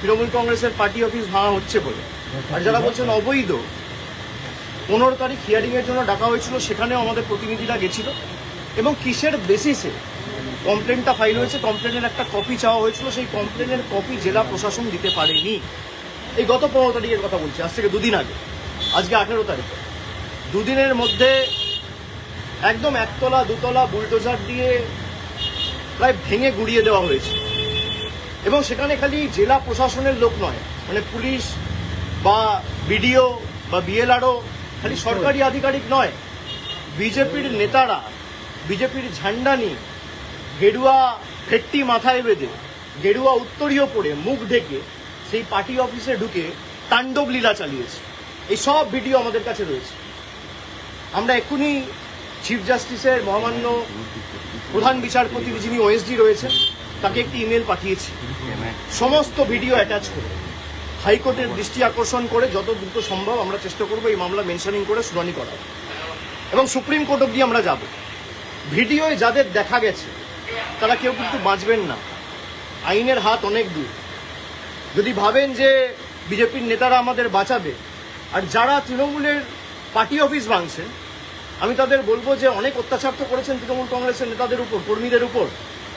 তৃণমূল কংগ্রেসের party office ভাঙা হচ্ছে বলে, আর যারা বলছেন অবৈধ, 15 তারিখ হিয়ারিং এর জন্য ডাকা হয়েছিল, সেখানেও আমাদের প্রতিনিধিরা গেছিল এবং কিসের বেসিসে কমপ্লেনটা ফাইল হয়েছে, কমপ্লেনের একটা কপি চাওয়া হয়েছিল, সেই কমপ্লেনের কপি জেলা প্রশাসন দিতে পারেনি। এই গত 15 তারিখের কথা বলছি, আজ থেকে 2 দিন আগে, আজকে 18 তারিখ। 2 দিনের মধ্যে একদম 1 তলা 2 তলা বুলডোজার দিয়ে প্রায় ভেঙে গুড়িয়ে দেওয়া হয়েছে। এবং সেখানে খালি জেলা প্রশাসনের লোক নয়, মানে পুলিশ বা বিডিও বা বিএলআরও, খালি সরকারি আধিকারিক নয়, বিজেপির নেতারা বিজেপির ঝান্ডা নিয়ে গেরুয়া ফেট্টি মাথায় বেঁধে, গেরুয়া উত্তরীয় পরে, মুখ ঢেকে সেই পার্টি অফিসে ঢুকে তাণ্ডব লীলা চালিয়েছে। এই সব ভিডিও আমাদের কাছে রয়েছে। আমরা এক্ষুনি চিফ জাস্টিসের মহামান্য প্রধান বিচারপতি যিনি ওএসডি রয়েছেন, তাকে একটি ইমেল পাঠিয়েছি সমস্ত ভিডিও অ্যাটাচ করে, হাইকোর্টের দৃষ্টি আকর্ষণ করে যত দ্রুত সম্ভব আমরা চেষ্টা করবো এই মামলা মেনশনিং করে শুনানি করার, এবং সুপ্রিম কোর্ট অব্দি আমরা যাব। ভিডিওয় যাদের দেখা গেছে তারা কেউ কিন্তু বাঁচবেন না, আইনের হাত অনেক দূর। যদি ভাবেন যে বিজেপির নেতারা আমাদের বাঁচাবে, আর যারা তৃণমূলের পার্টি অফিস ভাঙছেন, আমি তাদের বলবো যে অনেক অত্যাচার তো করেছেন তৃণমূল কংগ্রেসের নেতাদের উপর, কর্মীদের উপর,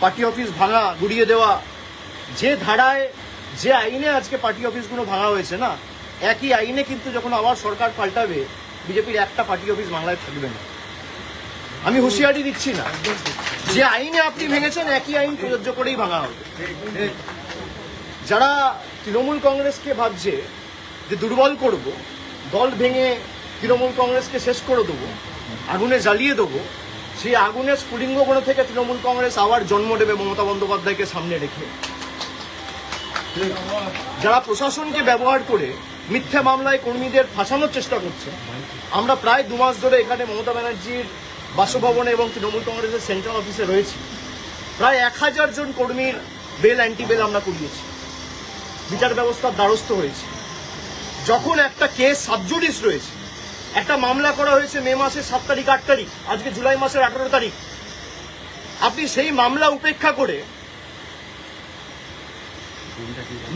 পার্টি অফিস ভাঙা, গুড়িয়ে দেওয়া। যে ধারায়, যে আইনে আজকে পার্টি অফিসগুলো ভাঙা হয়েছে না, একই আইনে কিন্তু যখন আবার সরকার পাল্টাবে, বিজেপির একটা পার্টি অফিস বাংলায় থাকবে না। আমি হুঁশিয়ারি দিচ্ছি না, যে আইনে আপনি ভেঙেছেন একই আইন প্রযোজ্য করেই ভাঙা হবে। যারা তৃণমূল কংগ্রেসকে ভাবছে যে দুর্বল করব, দল ভেঙে তৃণমূল কংগ্রেসকে শেষ করে দেবো, আগুনে জ্বালিয়ে দেবো, সেই আগুনের স্ফুলিঙ্গগুলো থেকে তৃণমূল কংগ্রেস আবার জন্ম নেবে মমতা বন্দ্যোপাধ্যায়কে সামনে রেখে। যারা প্রশাসনকে ব্যবহার করে মিথ্যা মামলায় কর্মীদের ফাঁসানোর চেষ্টা করছে, আমরা প্রায় 2 মাস ধরে এখানে মমতা ব্যানার্জির বাসভবনে এবং তৃণমূল কংগ্রেসের সেন্ট্রাল অফিসে রয়েছি। প্রায় 1000 জন কর্মীর বেল অ্যান্টি বেল আমরা করিয়েছি, বিচার ব্যবস্থার দ্বারস্থ হয়েছে। যখন একটা কেস সাবজুডিস রয়েছে, একটা মামলা করা হয়েছে মে মাসের 7 তারিখ 8 তারিখ, আজকে জুলাই মাসের 18 তারিখ, আপনি সেই মামলা উপেক্ষা করে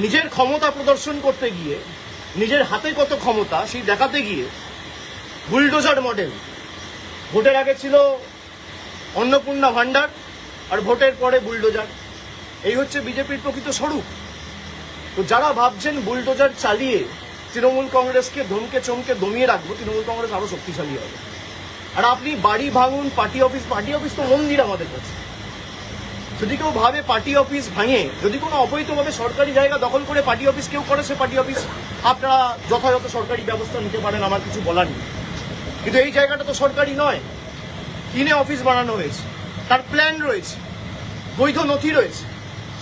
নিজের ক্ষমতা প্রদর্শন করতে গিয়ে, নিজের হাতে কত ক্ষমতা সেই দেখাতে গিয়ে বুলডোজার মডেল, ভোটের আগে ছিল অন্নপূর্ণা ভান্ডার, আর ভোটের পরে বুলডোজার। এই হচ্ছে বিজেপির প্রকৃত স্বরূপ। তো যারা ভাবছেন বুলডোজার চালিয়ে তৃণমূল কংগ্রেসকে ধমকে চমকে দমিয়ে রাখবো, তৃণমূল কংগ্রেস আরো শক্তিশালী হবে। আর আপনি বাড়ি ভাঙুন, পার্টি অফিস তো মন্দির আমাদের কাছে। যদি কেউ ভাবে পার্টি অফিস ভাঙে, যদি কোনো অবৈধভাবে সরকারি জায়গা দখল করে পার্টি অফিস কেউ করে, সে পার্টি অফিস আপনারা যথাযথ সরকারি ব্যবস্থা নিতে পারেন, আমার কিছু বলার নেই। কিন্তু এই জায়গাটা তো সরকারি নয়, কিনে অফিস বানানো হয়েছে, তার প্ল্যান রয়েছে, বৈধ নথি রয়েছে,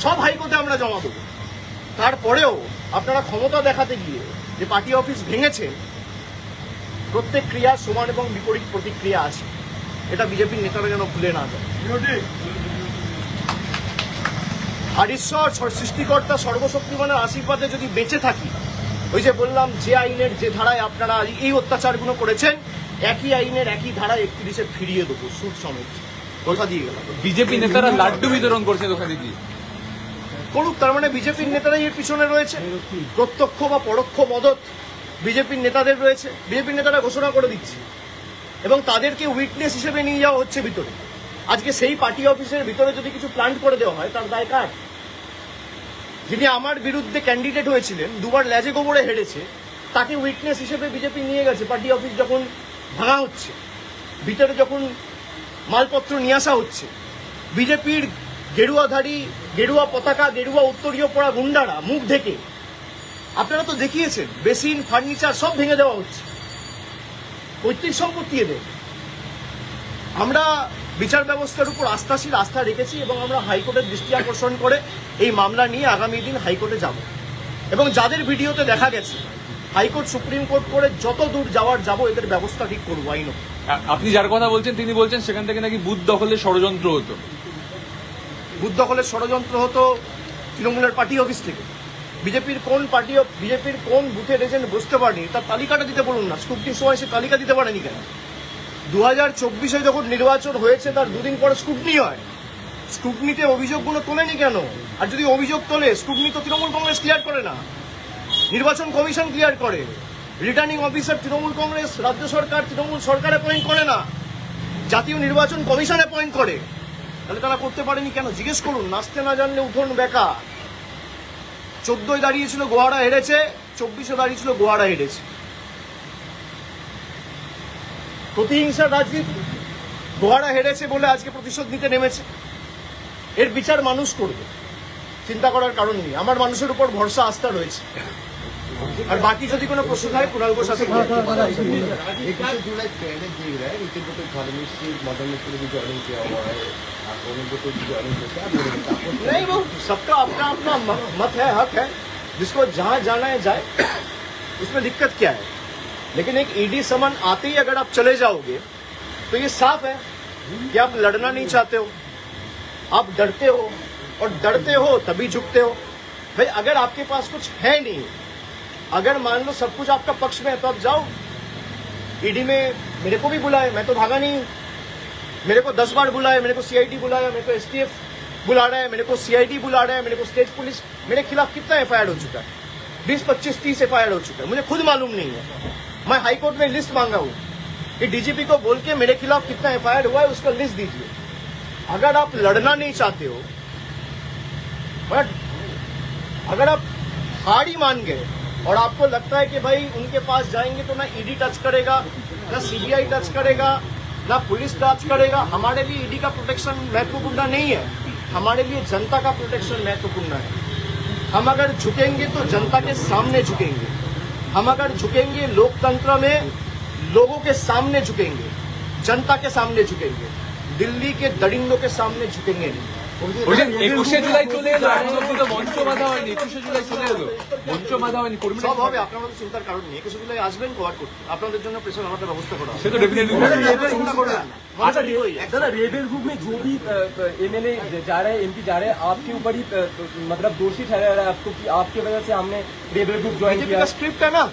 সব হাইকোর্টে আমরা জমা দেবো। তারপরেও আপনারা ক্ষমতা দেখাতে গিয়ে যে পার্টি অফিস ভেঙেছে, প্রত্যেক ক্রিয়া সমান এবং বিপরীত প্রতিক্রিয়া আছে, এটা বিজেপির নেতারা যেন ভুলে না যায়। আর ঈশ্বর সৃষ্টিকর্তা সর্বশক্তিমানের আশীর্বাদে যদি বেঁচে থাকি, ওই যে বললাম যে আইনের যে ধারায় আপনারা এই অত্যাচারগুলো করেছেন, একই আইনের একই ধারায় 31-এ ফিরিয়ে দেবো, সুদ সমেত। কথা দিয়ে গেলাম। বিজেপি নেতারা লাড্ডু বিতরণ করছে দোকানে গিয়ে, করুক, তার মানে বিজেপির নেতারাই এর পিছনে রয়েছে, প্রত্যক্ষ বা পরোক্ষ মদত বিজেপির নেতাদের রয়েছে। বিজেপির নেতারা ঘোষণা করে দিচ্ছে এবং তাদেরকে উইটনেস হিসেবে নিয়ে যাওয়া হচ্ছে ভিতরে। আজকে সেই পার্টি অফিসের ভিতরে যদি কিছু প্ল্যান্ট করে দেওয়া হয়, তার দায় কার? যিনি আমার বিরুদ্ধে ক্যান্ডিডেট হয়েছিলেন, 2 বার লেজে গোবরে হেরেছে, তাকে উইটনেস হিসেবে বিজেপি নিয়ে গেছে। পার্টি অফিস যখন ভাঙা হচ্ছে, ভিতরে যখন মালপত্র নিয়ে আসা হচ্ছে, বিজেপির গেরুয়াধারী, গেরুয়া পতাকা, গেরুয়া উত্তরীয় পড়া গুন্ডারা মুখ ঢেকে, আপনারা তো দেখিয়েছেন, বেসিন, ফার্নিচার সব ভেঙে দেওয়া হচ্ছে, পৈতৃক সম্পত্তি এদের। আমরা বিচার ব্যবস্থার উপর আস্থা রেখেছি এবং আমরা হাইকোর্টের দৃষ্টি আকর্ষণ করে এই মামলা নিয়ে আগামী দিন হাইকোর্টে যাব, এবং যাদের ভিডিওতে দেখা গেছে হাইকোর্ট সুপ্রিম কোর্ট করে যত দূর যাওয়ার যাব, এদের ব্যবস্থা ঠিক করবো আইন। আপনি যার কথা বলছেন তিনি বলছেন সেখান থেকে নাকি বুথ দখলের ষড়যন্ত্র হতো। বুথ দখলের ষড়যন্ত্র হতো তৃণমূলের পার্টি অফিস থেকে। বিজেপির কোন বুথের এজেন্ট বুঝতে পারেনি, তার তালিকাটা দিতে বলুন না। স্ক্রুটিনির সময় সে তালিকা দিতে পারেনি কেন? 2024-এ যখন নির্বাচন হয়েছে, তার 2 দিন পরে স্ক্রুটিনি হয়, স্ক্রুটনিতে অভিযোগগুলো তোলেনি কেন? আর যদি অভিযোগ তোলে, স্ক্রুটনি তো তৃণমূল কংগ্রেস ক্লিয়ার করে না, নির্বাচন কমিশন ক্লিয়ার করে, রিটার্নিং অফিসার তৃণমূল কংগ্রেস, রাজ্য সরকার তৃণমূল সরকার অ্যাপয়েন্ট করে না, জাতীয় নির্বাচন কমিশন অ্যাপয়েন্ট করে। তাহলে তারা করতে পারেনি কেন? জিজ্ঞেস করুন। নাচতে না জানলে উঠোন বেকা। 14 দাঁড়িয়েছিল গোয়ারা হেরেছে, 24 দাঁড়িয়েছিল গোয়ারা হেরেছে। প্রতিহিংসার রাজনীতি। গোয়ারা হেরেছে বলে আজকে প্রতিশোধ নিতে নেমেছে। এর বিচার মানুষ করবে, চিন্তা করার কারণ নেই। আমার মানুষের উপর ভরসা আস্থা রয়েছে। আর বাকি যদি কোনো প্রশ্ন থাকে কুণাল ঘোষ আছে। 21 जुलाई पहले देख रहा है नितिन को तो धार्मिक से मॉडल के लिए ज्वाइनिंग किया हुआ है, आपने को तो ज्वाइनिंग किया, क्या बोलेंगे आपको? नहीं, वो सबका अपना अपना मत है, हक है, जिसको जहां जाना है जाए, उसमें दिक्कत क्या है? लेकिन एक ईडी समन आते ही अगर आप चले जाओगे तो ये साफ है कि आप लड़ना नहीं चाहते हो, आप डरते हो, और डरते हो तभी झुकते हो। भाई अगर आपके पास कुछ है नहीं, अगर मान लो सब कुछ आपका पक्ष में है, तो आप जाओ। ईडी में मेरे को भी बुलाए, मैं तो भागा नहीं। मेरे को 10 बार बुलाए, मेरे को सीआईडी बुलाया, मेरे को एसटीएफ बुला रहा है, मेरे को सीआईडी बुला रहा है, मेरे को स्टेट पुलिस। मेरे खिलाफ कितना एफआईआर हो चुका है? 20, 25, 30 एफआईआर हो चुका है। मुझे खुद मालूम नहीं है। मैं हाईकोर्ट में लिस्ट मांगा हूं कि डीजीपी को बोल के मेरे खिलाफ कितना एफआईआर हुआ है उसका लिस्ट दीजिए। अगर आप लड़ना नहीं चाहते हो, बट अगर आप हार ही मान गए और आपको लगता है कि भाई उनके पास जाएंगे तो ना ईडी टच करेगा, ना सीबीआई टच करेगा, ना पुलिस टच करेगा। हमारे लिए ईडी का प्रोटेक्शन महत्वपूर्ण नहीं है, हमारे लिए जनता का प्रोटेक्शन महत्वपूर्ण है। हम अगर झुकेंगे तो जनता के सामने झुकेंगे, हम अगर झुकेंगे लोकतंत्र में लोगों के सामने झुकेंगे, जनता के सामने झुकेंगे, दिल्ली के दरिंदों के सामने झुकेंगे नहीं। বলছেন 21 জুলাই চলে এলো, আজ অব্দি তো মঞ্চ বাঁধা হয়নি। 21 জুলাই চলে এলো, মঞ্চ বাঁধা হয়নি। কর্মীরা সব হবে, আপনারা তো চিন্তার কারণ নেই। 21 জুলাই আসবেন কোয়ার করতে, আপনাদের জন্য প্রেশার আমাদের ব্যবস্থা করা হবে। সে তো ডেফিনেটলি চিন্তা করবেন না। अच्छा दादा रेबल ग्रुप में जो भी एमएलए जा रहे हैं, एमपी जा रहे हैं, आपके ऊपर ही मतलब दोषी ठहरा रहा है आपको कि आपकी वजह से हमने रेबल ग्रुप ज्वाइन बीजेपी किया। का स्क्रिप्ट है ना,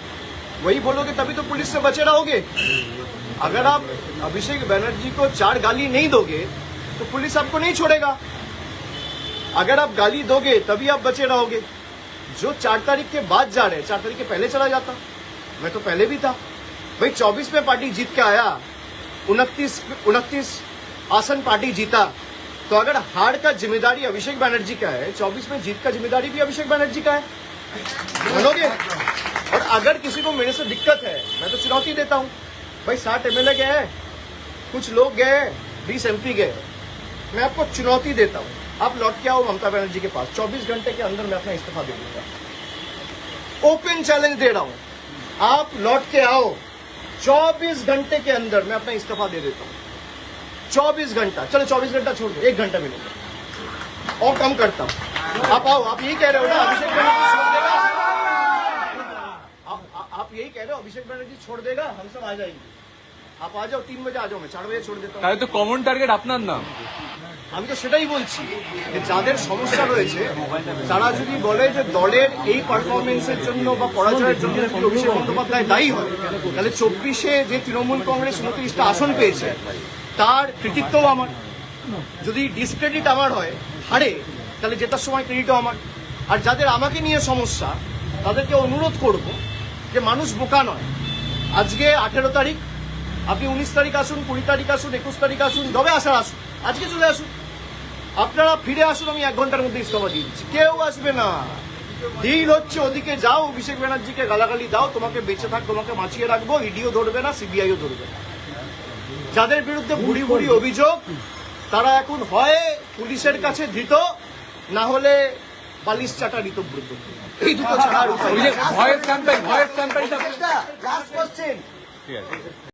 वही बोलोगे तभी तो पुलिस से बचे रहोगे। अगर आप अभिषेक बनर्जी को 4 गाली नहीं दोगे तो पुलिस आपको नहीं छोड़ेगा। अगर आप गाली दोगे तभी आप बचे रहोगे। जो 4 तारीख के बाद जा रहे हैं, 4 तारीख के पहले चला जाता, मैं तो पहले भी था। भाई 24 में पार्टी जीत के आया, 29 आसन पार्टी जीता, तो अगर हार का जिम्मेदारी अभिषेक बनर्जी का है, 24 में जीत का जिम्मेदारी भी अभिषेक बनर्जी का है, मानोगे? और अगर किसी को मेरे से दिक्कत है, मैं तो चुनौती देता हूं। भाई 60 एमएलए गए हैं, कुछ लोग गए, 20 एमपी गए, मैं आपको चुनौती देता हूं, आप लौट के आओ ममता बनर्जी के पास, 24 घंटे के अंदर मैं अपना इस्तीफा दे दूंगा। ओपन चैलेंज दे रहा हूं, आप लौट के आओ, 24 घंटे के अंदर मैं अपना इस्तीफा दे देता हूं। 24 घंटा, चलो 24 घंटा छोड़ दो, 1 घंटा मिलेगा और कम करता हूं। आप आओ, आप यही कह रहे हो ना अभिषेक बनर्जी छोड़ देगा? आप यही कह रहे हो अभिषेक बनर्जी छोड़ देगा, हम सब आ जाएंगे। आप आ जाओ, 3 बजे आ जाओ, मैं 4 बजे छोड़ देता हूँ। তাহলে তো কমন টার্গেট আপনার নাম। আমি তো সেটাই বলছি যে যাদের সমস্যা রয়েছে তারা যদি বলে যে দলের এই পারফরমেন্সের জন্য বা পরাজয়ের জন্য যদি অভিষেক বন্দ্যোপাধ্যায় দায়ী হয়, তাহলে 24-এ যে তৃণমূল কংগ্রেস 29টা আসন পেয়েছে তার কৃতিত্বও আমার। যদি ডিসক্রেডিট আমার হয়, হারে, তাহলে জেতার সময় ক্রেডিটও আমার। আর যাদের আমাকে নিয়ে সমস্যা তাদেরকে অনুরোধ করব যে মানুষ বোকা নয়। আজকে 18 তারিখ, আপনি 19 তারিখ আসুন, 20 তারিখ আসুন, 21 তারিখ আসুন, যবে আসার আসুন, আজকে চলে আসুন। আপনারা ফিরে আসুন, আমি 1 ঘন্টার মধ্যে ইস্তফা দিয়ে দিচ্ছি। কেউ আসবে না। ডিল হচ্ছে ওদিকে যাও, অভিষেক ব্যানার্জিকে গালাগালি দাও, তোমাকে বেঁচে থাক, তোমাকে বাঁচিয়ে রাখবো, ইডিও ধরবে না, সিবিআইও ধরবে না। যাদের বিরুদ্ধে ভুড়ি ভুড়ি অভিযোগ তারা এখন হয় পুলিশের কাছে ধৃত, না হলে বালিশ চাটা ঋতব্রত। এই দুটো ছাড়া আর উপায় নেই। Voice campaign, voice campaign. Last question, ঠিক আছে।